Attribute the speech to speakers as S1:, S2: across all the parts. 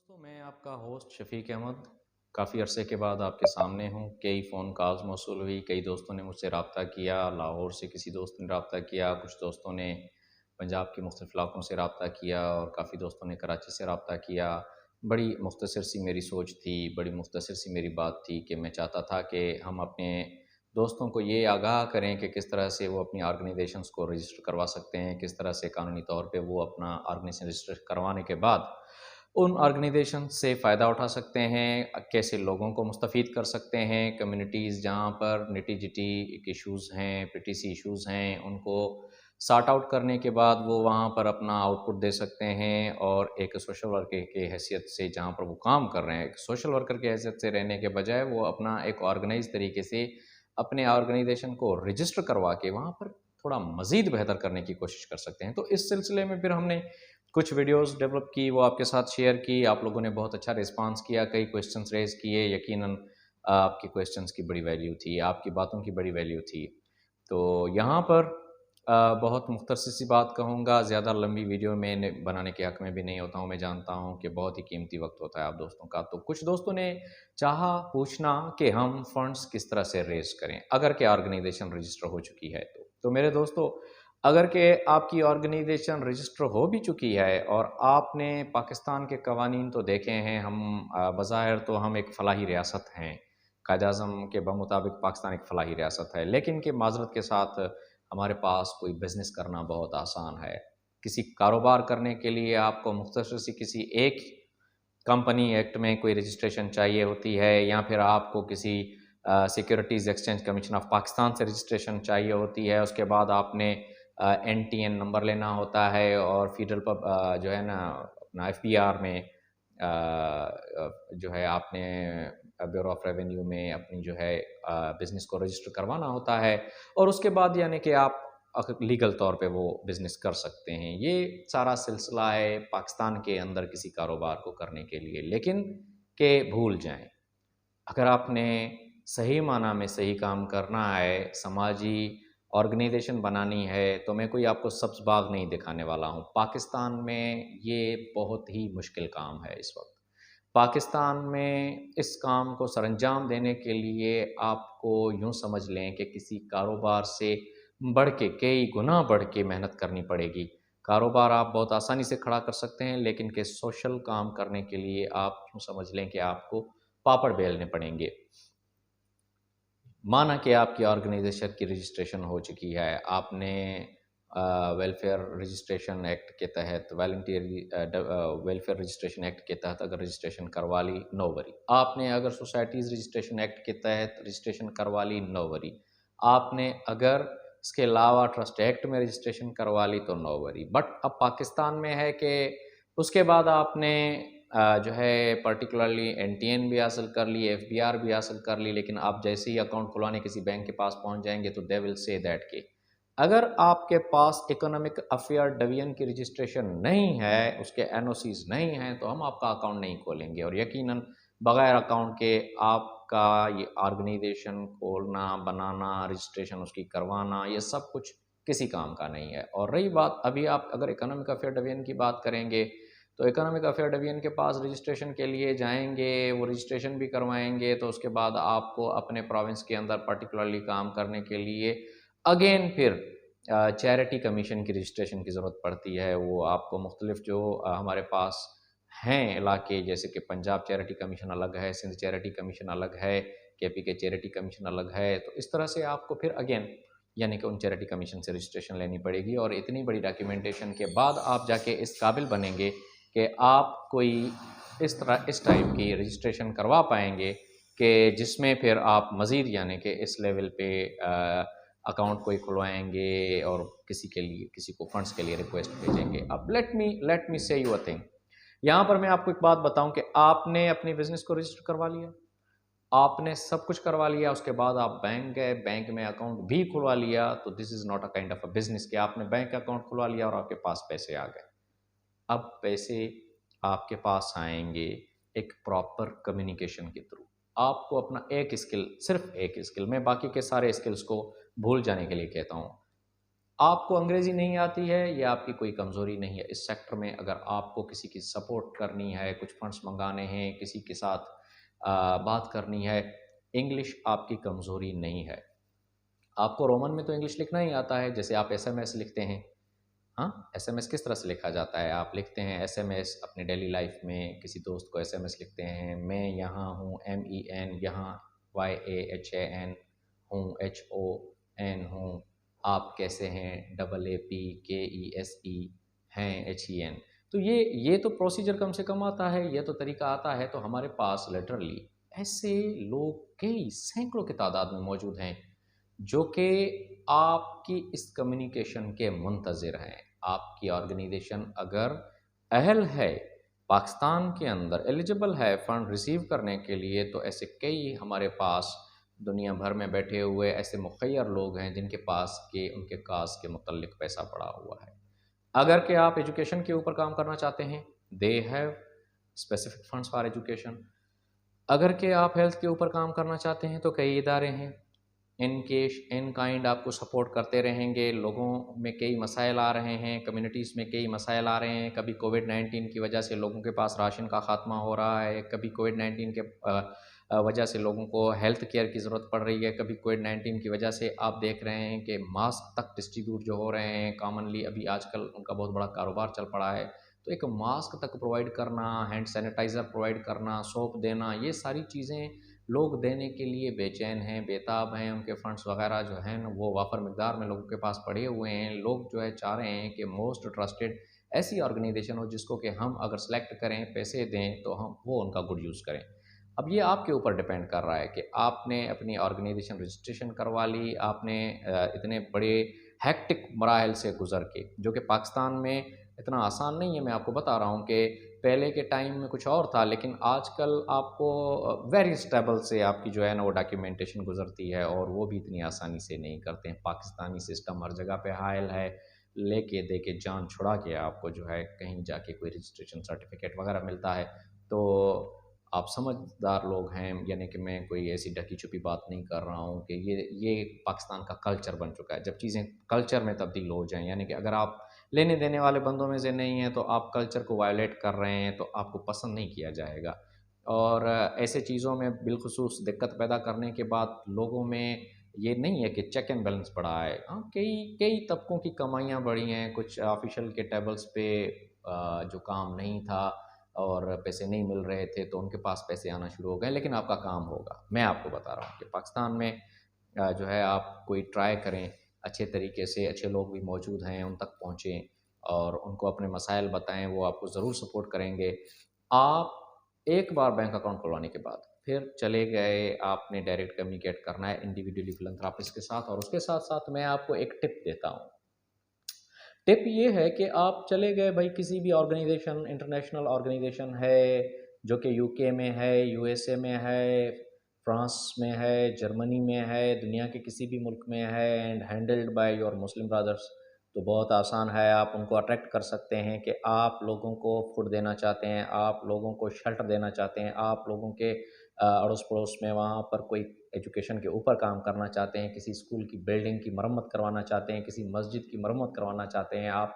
S1: دوستوں میں آپ کا ہوسٹ شفیق احمد کافی عرصے کے بعد آپ کے سامنے ہوں۔ کئی فون کالز موصول ہوئی، کئی دوستوں نے مجھ سے رابطہ کیا، لاہور سے کسی دوست نے رابطہ کیا، کچھ دوستوں نے پنجاب کے مختلف علاقوں سے رابطہ کیا اور کافی دوستوں نے کراچی سے رابطہ کیا۔ بڑی مختصر سی میری سوچ تھی، بڑی مختصر سی میری بات تھی کہ میں چاہتا تھا کہ ہم اپنے دوستوں کو یہ آگاہ کریں کہ کس طرح سے وہ اپنی آرگنائزیشنز کو رجسٹر کروا سکتے ہیں، کس طرح سے قانونی طور پہ وہ اپنا آرگنائزیشن رجسٹر کروانے کے بعد ان آرگنائزیشن سے فائدہ اٹھا سکتے ہیں، کیسے لوگوں کو مستفید کر سکتے ہیں، کمیونٹیز جہاں پر نٹی جٹی ایشوز ہیں، پی ٹی سی ایشوز ہیں، ان کو سارٹ آؤٹ کرنے کے بعد وہ وہاں پر اپنا آؤٹ پٹ دے سکتے ہیں اور ایک سوشل ورکر کی حیثیت سے جہاں پر وہ کام کر رہے ہیں، ایک سوشل ورکر کی حیثیت سے رہنے کے بجائے وہ اپنا ایک آرگنائز طریقے سے اپنے آرگنائزیشن کو رجسٹر کروا کے وہاں پر تھوڑا مزید بہتر کرنے کی کوشش کر سکتے ہیں۔ تو اس سلسلے میں پھر ہم نے کچھ ویڈیوز ڈیولپ کی، وہ آپ کے ساتھ شیئر کی، آپ لوگوں نے بہت اچھا رسپانس کیا، کئی کویسچنز ریز کیے، یقیناً آپ کی کویسچنز کی بڑی ویلیو تھی، آپ کی باتوں کی بڑی ویلیو تھی۔ تو یہاں پر بہت مختصر سی بات کہوں گا، زیادہ لمبی ویڈیو میں بنانے کے حق میں بھی نہیں ہوتا ہوں، میں جانتا ہوں کہ بہت ہی قیمتی وقت ہوتا ہے آپ دوستوں کا۔ تو کچھ دوستوں نے چاہا پوچھنا کہ ہم فنڈز کس طرح سے ریز کریں اگر کہ آرگنائزیشن رجسٹر ہو چکی ہے تو میرے دوستو، اگر کہ آپ کی آرگنائزیشن رجسٹر ہو بھی چکی ہے اور آپ نے پاکستان کے قوانین تو دیکھے ہیں، ہم بظاہر تو ہم ایک فلاحی ریاست ہیں، قائد اعظم کے بمطابق پاکستان ایک فلاحی ریاست ہے، لیکن کہ معذرت کے ساتھ ہمارے پاس کوئی بزنس کرنا بہت آسان ہے۔ کسی کاروبار کرنے کے لیے آپ کو مختصر سی کسی ایک کمپنی ایکٹ میں کوئی رجسٹریشن چاہیے ہوتی ہے، یا پھر آپ کو کسی securities exchange commission of Pakistan سے رجسٹریشن چاہیے ہوتی ہے، اس کے بعد آپ نے این ٹی این نمبر لینا ہوتا ہے اور فیڈرل جو ہے نا اپنا ایف پی آر میں جو ہے آپ نے بیورو آف ریونیو میں اپنی جو ہے بزنس کو رجسٹر کروانا ہوتا ہے، اور اس کے بعد یعنی کہ آپ لیگل طور پہ وہ بزنس کر سکتے ہیں۔ یہ سارا سلسلہ ہے پاکستان کے اندر کسی کاروبار کو کرنے کے لیے، لیکن کہ بھول جائیں، اگر آپ نے صحیح معنی میں صحیح کام کرنا ہے، سماجی آرگنائزیشن بنانی ہے، تو میں کوئی آپ کو سبز باغ نہیں دکھانے والا ہوں۔ پاکستان میں یہ بہت ہی مشکل کام ہے اس وقت۔ پاکستان میں اس کام کو سر انجام دینے کے لیے آپ کو یوں سمجھ لیں کہ کسی کاروبار سے بڑھ کے کئی گنا بڑھ کے محنت کرنی پڑے گی۔ کاروبار آپ بہت آسانی سے کھڑا کر سکتے ہیں، لیکن کہ سوشل کام کرنے کے لیے آپ یوں سمجھ لیں کہ آپ کو پاپڑ بیلنے پڑیں گے۔ مانا کہ آپ کی آرگنائزیشن کی رجسٹریشن ہو چکی ہے، آپ نے ویلفیئر رجسٹریشن ایکٹ کے تحت ویلفیئر رجسٹریشن ایکٹ کے تحت اگر رجسٹریشن کروا لی، نو وری۔ آپ نے اگر سوسائٹیز رجسٹریشن ایکٹ کے تحت رجسٹریشن کروا لی، نو وری۔ آپ نے اگر اس کے علاوہ ٹرسٹ ایکٹ میں رجسٹریشن کروا لی تو نو وری۔ بٹ اب پاکستان میں ہے کہ اس کے بعد آپ نے جو ہے پرٹیکولرلی این ٹی این بھی حاصل کر لی، ایف بی آر بھی حاصل کر لی، لیکن آپ جیسے ہی اکاؤنٹ کھلوانے کسی بینک کے پاس پہنچ جائیں گے تو دے ول سے دیٹ کہ اگر آپ کے پاس اکنامک افیئر ڈویژن کی رجسٹریشن نہیں ہے، اس کے این او سیز نہیں ہیں، تو ہم آپ کا اکاؤنٹ نہیں کھولیں گے، اور یقیناً بغیر اکاؤنٹ کے آپ کا یہ آرگنائزیشن کھولنا، بنانا، رجسٹریشن اس کی کروانا، یہ سب کچھ کسی کام کا نہیں ہے۔ اور رہی بات ابھی آپ اگر اکنامک افیئر ڈویژن کی بات کریں گے تو اکنامک افیئر ڈویژن کے پاس رجسٹریشن کے لیے جائیں گے، وہ رجسٹریشن بھی کروائیں گے، تو اس کے بعد آپ کو اپنے پروونس کے اندر پرٹیکولرلی کام کرنے کے لیے اگین پھر چیریٹی کمیشن کی رجسٹریشن کی ضرورت پڑتی ہے۔ وہ آپ کو مختلف جو ہمارے پاس ہیں علاقے، جیسے کہ پنجاب چیریٹی کمیشن الگ ہے، سندھ چیریٹی کمیشن الگ ہے، کے پی کے چیریٹی کمیشن الگ ہے، تو اس طرح سے آپ کو پھر اگین یعنی کہ ان چیریٹی کمیشن سے رجسٹریشن لینی پڑے گی، اور اتنی بڑی ڈاکیومنٹیشن کے بعد آپ جا کے اس قابل بنیں گے کہ آپ کوئی اس ٹائپ کی رجسٹریشن کروا پائیں گے کہ جس میں پھر آپ مزید یعنی کہ اس لیول پہ اکاؤنٹ کوئی کھلوائیں گے اور کسی کے لیے کسی کو فنڈز کے لیے ریکویسٹ بھیجیں گے۔ اب لیٹ می سے یو اے تھنگ، یہاں پر میں آپ کو ایک بات بتاؤں کہ آپ نے اپنی بزنس کو رجسٹر کروا لیا، آپ نے سب کچھ کروا لیا، اس کے بعد آپ بینک گئے، بینک میں اکاؤنٹ بھی کھلوا لیا، تو this is not a kind of a business کہ آپ نے بینک اکاؤنٹ کھلوا لیا اور آپ کے پاس پیسے آ گئے۔ اب پیسے آپ کے پاس آئیں گے ایک پراپر کمیونیکیشن کے تھرو۔ آپ کو اپنا ایک اسکل، صرف ایک اسکل، میں باقی کے سارے اسکلز کو بھول جانے کے لیے کہتا ہوں، آپ کو انگریزی نہیں آتی ہے، یہ آپ کی کوئی کمزوری نہیں ہے۔ اس سیکٹر میں اگر آپ کو کسی کی سپورٹ کرنی ہے، کچھ فنڈس منگانے ہیں، کسی کے ساتھ بات کرنی ہے، انگلش آپ کی کمزوری نہیں ہے۔ آپ کو رومن میں تو انگلش لکھنا ہی آتا ہے، جیسے آپ ایس ایم ایس لکھتے ہیں۔ ہاں، ایس ایم ایس کس طرح سے لکھا جاتا ہے؟ آپ لکھتے ہیں ایس ایم ایس اپنے ڈیلی لائف میں، کسی دوست کو ایس ایم ایس لکھتے ہیں، میں یہاں ہوں، MEN یہاں، YAHAN ہوں، HON ہوں، آپ کیسے ہیں، AAPKESE ہیں، HEN۔ تو یہ تو پروسیجر کم سے کم آتا ہے، یہ تو طریقہ آتا ہے۔ تو ہمارے پاس لٹرلی ایسے لوگ کئی سینکڑوں کی تعداد میں موجود ہیں جو کہ آپ کی اس کمیونیکیشن کے منتظر ہیں۔ آپ کی آرگنائزیشن اگر اہل ہے، پاکستان کے اندر ایلیجبل ہے فنڈ ریسیو کرنے کے لیے، تو ایسے کئی ہمارے پاس دنیا بھر میں بیٹھے ہوئے ایسے مخیر لوگ ہیں جن کے پاس کہ ان کے کاز کے متعلق پیسہ پڑا ہوا ہے۔ اگر کہ آپ ایجوکیشن کے اوپر کام کرنا چاہتے ہیں، they have specific funds for education. اگر کہ آپ ہیلتھ کے اوپر کام کرنا چاہتے ہیں تو کئی ادارے ہیں، ان کائنڈ آپ کو سپورٹ کرتے رہیں گے۔ لوگوں میں کئی مسائل آ رہے ہیں، کمیونٹیز میں کئی مسائل آ رہے ہیں۔ کبھی کووڈ-19 کی وجہ سے لوگوں کے پاس راشن کا خاتمہ ہو رہا ہے، کبھی کووڈ-19 کے وجہ سے لوگوں کو ہیلتھ کیئر کی ضرورت پڑ رہی ہے، کبھی کووڈ-19 کی وجہ سے آپ دیکھ رہے ہیں کہ ماسک تک ڈسٹریبیوٹ جو ہو رہے ہیں کامنلی، ابھی آج کل ان کا بہت بڑا کاروبار چل پڑا ہے۔ تو ایک ماسک تک پرووائڈ کرنا، ہینڈ سینیٹائزر پرووائڈ کرنا، سوپ دینا، یہ ساری چیزیں لوگ دینے کے لیے بے چین ہیں، بیتاب ہیں۔ ان کے فنڈس وغیرہ جو ہیں وہ وافر مقدار میں لوگوں کے پاس پڑے ہوئے ہیں۔ لوگ جو ہے چاہ رہے ہیں کہ موسٹ ٹرسٹڈ ایسی آرگنائزیشن ہو جس کو کہ ہم اگر سلیکٹ کریں، پیسے دیں تو ہم وہ ان کا گڈ یوز کریں۔ اب یہ آپ کے اوپر ڈیپینڈ کر رہا ہے کہ آپ نے اپنی آرگنائزیشن رجسٹریشن کروا لی، آپ نے اتنے بڑے ہیکٹک مراحل سے گزر کے، جو کہ پاکستان میں اتنا آسان نہیں ہے۔ میں آپ کو بتا رہا ہوں کہ پہلے کے ٹائم میں کچھ اور تھا، لیکن آج کل آپ کو ویری اسٹیبل سے آپ کی جو ہے نا وہ ڈاکیومنٹیشن گزرتی ہے، اور وہ بھی اتنی آسانی سے نہیں کرتے ہیں۔ پاکستانی سسٹم ہر جگہ پہ حائل ہے، لے کے دے کے جان چھڑا کے آپ کو جو ہے کہیں جا کے کوئی رجسٹریشن سرٹیفکیٹ وغیرہ ملتا ہے۔ تو آپ سمجھدار لوگ ہیں، یعنی کہ میں کوئی ایسی ڈھکی چھپی بات نہیں کر رہا ہوں کہ یہ پاکستان کا کلچر بن چکا ہے۔ جب چیزیں کلچر میں تبدیل ہو جائیں، یعنی کہ اگر آپ لینے دینے والے بندوں میں سے نہیں ہیں تو آپ کلچر کو وائلیٹ کر رہے ہیں تو آپ کو پسند نہیں کیا جائے گا۔ اور ایسے چیزوں میں بالخصوص دقت پیدا کرنے کے بعد لوگوں میں یہ نہیں ہے کہ چیک اینڈ بیلنس بڑھا ہے۔ ہاں، کئی طبقوں کی کمائیاں بڑھی ہیں، کچھ آفیشیل کے ٹیبلز پہ جو کام نہیں تھا اور پیسے نہیں مل رہے تھے تو ان کے پاس پیسے آنا شروع ہو گئے، لیکن آپ کا کام ہوگا۔ میں آپ کو بتا رہا ہوں کہ پاکستان میں جو ہے آپ کوئی ٹرائی کریں اچھے طریقے سے، اچھے لوگ بھی موجود ہیں، ان تک پہنچیں اور ان کو اپنے مسائل بتائیں، وہ آپ کو ضرور سپورٹ کریں گے۔ آپ ایک بار بینک اکاؤنٹ کھلوانے کے بعد پھر چلے گئے، آپ نے ڈائریکٹ کمیونیکیٹ کرنا ہے انڈیویڈولی فلنتھراپسٹ کے ساتھ، اور اس کے ساتھ ساتھ میں آپ کو ایک ٹپ دیتا ہوں۔ ٹپ یہ ہے کہ آپ چلے گئے بھائی کسی بھی آرگنائزیشن، انٹرنیشنل آرگنائزیشن ہے جو کہ UK میں ہے، USA میں ہے، فرانس میں ہے، جرمنی میں ہے، دنیا کے کسی بھی ملک میں ہے، and handled by your Muslim brothers, تو بہت آسان ہے۔ آپ ان کو اٹریکٹ کر سکتے ہیں کہ آپ لوگوں کو فوڈ دینا چاہتے ہیں، آپ لوگوں کو شیلٹر دینا چاہتے ہیں، آپ لوگوں کے اڑوس پڑوس میں وہاں پر کوئی ایجوکیشن کے اوپر کام کرنا چاہتے ہیں، کسی اسکول کی بلڈنگ کی مرمت کروانا چاہتے ہیں، کسی مسجد کی مرمت کروانا چاہتے ہیں، آپ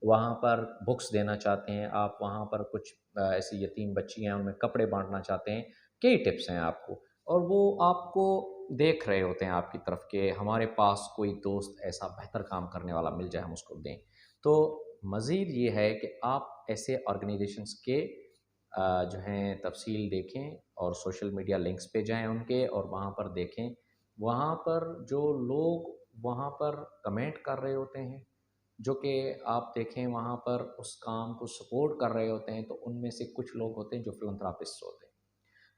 S1: وہاں پر بکس دینا چاہتے ہیں، آپ وہاں پر کچھ ایسی یتیم بچی ہیں ان میں کپڑے بانٹنا چاہتے ہیں، کئی ٹپس ہیں آپ کو، اور وہ آپ کو دیکھ رہے ہوتے ہیں آپ کی طرف کہ ہمارے پاس کوئی دوست ایسا بہتر کام کرنے والا مل جائے، ہم اس کو دیں۔ تو مزید یہ ہے کہ آپ ایسے آرگنائزیشنز کے جو ہیں تفصیل دیکھیں اور سوشل میڈیا لنکس پہ جائیں ان کے، اور وہاں پر دیکھیں، وہاں پر جو لوگ وہاں پر کمنٹ کر رہے ہوتے ہیں، جو کہ آپ دیکھیں وہاں پر اس کام کو سپورٹ کر رہے ہوتے ہیں، تو ان میں سے کچھ لوگ ہوتے ہیں جو فلنتھراپسٹ ہوتے ہیں۔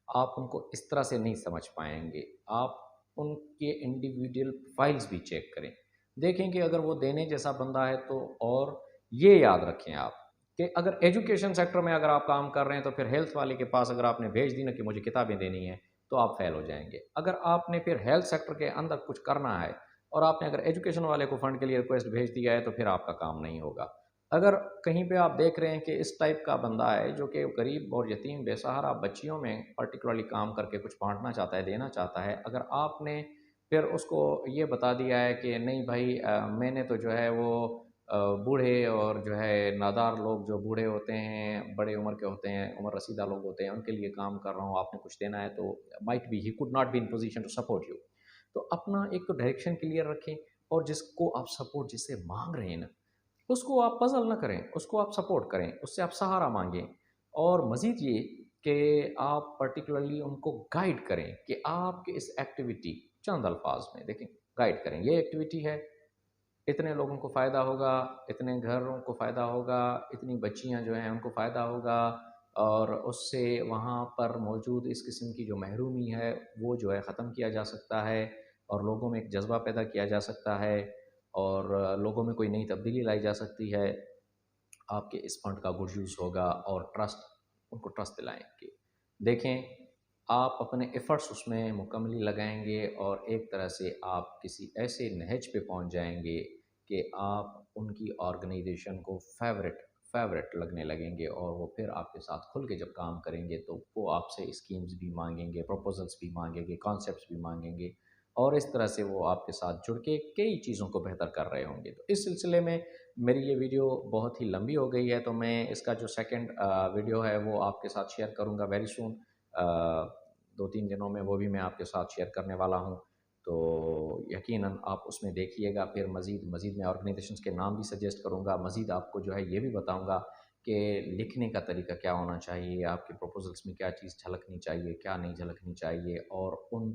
S1: آپ ان کو اس طرح سے نہیں سمجھ پائیں گے۔ آپ ان کے انڈیویڈول فائلز بھی چیک کریں، دیکھیں کہ اگر وہ دینے جیسا بندہ ہے تو، اور یہ یاد رکھیں آپ کہ اگر ایجوکیشن سیکٹر میں اگر آپ کام کر رہے ہیں تو پھر ہیلتھ والے کے پاس اگر آپ نے بھیج دی نا کہ مجھے کتابیں دینی ہیں تو آپ فیل ہو جائیں گے۔ اگر آپ نے پھر ہیلتھ سیکٹر کے اندر کچھ کرنا ہے اور آپ نے اگر ایجوکیشن والے کو فنڈ کے لیے ریکویسٹ بھیج دیا ہے تو پھر آپ کا کام نہیں ہوگا۔ اگر کہیں پہ آپ دیکھ رہے ہیں کہ اس ٹائپ کا بندہ ہے جو کہ غریب اور یتیم بے سہارا بچیوں میں پرٹیکولرلی کام کر کے کچھ بانٹنا چاہتا ہے، دینا چاہتا ہے، اگر آپ نے پھر اس کو یہ بتا دیا ہے کہ نہیں بھائی میں نے تو جو ہے وہ بوڑھے اور جو ہے نادار لوگ جو بوڑھے ہوتے ہیں، بڑے عمر کے ہوتے ہیں، عمر رسیدہ لوگ ہوتے ہیں، ان کے لیے کام کر رہا ہوں، آپ نے کچھ دینا ہے تو might be he could not be in position to support you. تو اپنا ایک تو ڈائریکشن کلیئر رکھیں، اور جس کو آپ سپورٹ جس سے مانگ رہے ہیں نا، اس کو آپ پزل نہ کریں، اس کو آپ سپورٹ کریں، اس سے آپ سہارا مانگیں، اور مزید یہ کہ آپ پرٹیکولرلی ان کو گائیڈ کریں کہ آپ کے اس ایکٹیویٹی، چند الفاظ میں دیکھیں، گائیڈ کریں یہ ایکٹیویٹی ہے، اتنے لوگوں کو فائدہ ہوگا، اتنے گھروں کو فائدہ ہوگا، اتنی بچیاں جو ہیں ان کو فائدہ ہوگا، اور اس سے وہاں پر موجود اس قسم کی جو محرومی ہے وہ جو ہے ختم کیا جا سکتا ہے، اور لوگوں میں ایک جذبہ پیدا کیا جا سکتا ہے، اور لوگوں میں کوئی نئی تبدیلی لائی جا سکتی ہے۔ آپ کے اس فنڈ کا گڈ یوز ہوگا، اور ٹرسٹ، ان کو ٹرسٹ دلائیں کہ دیکھیں آپ اپنے ایفرٹس اس میں مکملی لگائیں گے، اور ایک طرح سے آپ کسی ایسے نہج پہ پہنچ جائیں گے کہ آپ ان کی آرگنائزیشن کو فیورٹ لگنے لگیں گے، اور وہ پھر آپ کے ساتھ کھل کے جب کام کریں گے تو وہ آپ سے اسکیمز بھی مانگیں گے، پروپوزلس بھی مانگیں گے، کانسیپٹس بھی مانگیں گے، اور اس طرح سے وہ آپ کے ساتھ جڑ کے کئی چیزوں کو بہتر کر رہے ہوں گے۔ تو اس سلسلے میں میری یہ ویڈیو بہت ہی لمبی ہو گئی ہے، تو میں اس کا جو سیکنڈ ویڈیو ہے وہ آپ کے ساتھ شیئر کروں گا ویری سون، 2-3 دنوں میں وہ بھی میں آپ کے ساتھ شیئر کرنے والا ہوں۔ تو یقیناً آپ اس میں دیکھیے گا، پھر مزید میں آرگنائزیشنز کے نام بھی سجیسٹ کروں گا، مزید آپ کو جو ہے یہ بھی بتاؤں گا کہ لکھنے کا طریقہ کیا ہونا چاہیے، آپ کے پروپوزلس میں کیا چیز جھلکنی چاہیے، کیا نہیں جھلکنی چاہیے، اور ان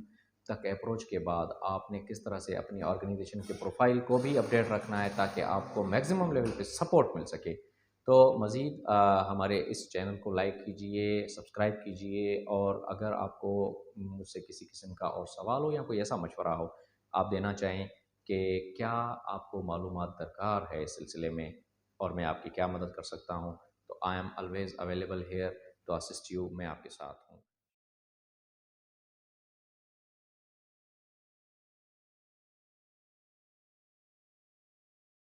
S1: تک اپروچ کے بعد آپ نے کس طرح سے اپنی آرگنائزیشن کے پروفائل کو بھی اپڈیٹ رکھنا ہے تاکہ آپ کو میکسیمم لیول پہ سپورٹ مل سکے۔ تو مزید ہمارے اس چینل کو لائک کیجئے، سبسکرائب کیجئے، اور اگر آپ کو مجھ سے کسی قسم کا اور سوال ہو یا کوئی ایسا مشورہ ہو آپ دینا چاہیں کہ کیا آپ کو معلومات درکار ہے اس سلسلے میں، اور میں آپ کی کیا مدد کر سکتا ہوں، تو I am always available here to assist you, میں آپ کے ساتھ ہوں۔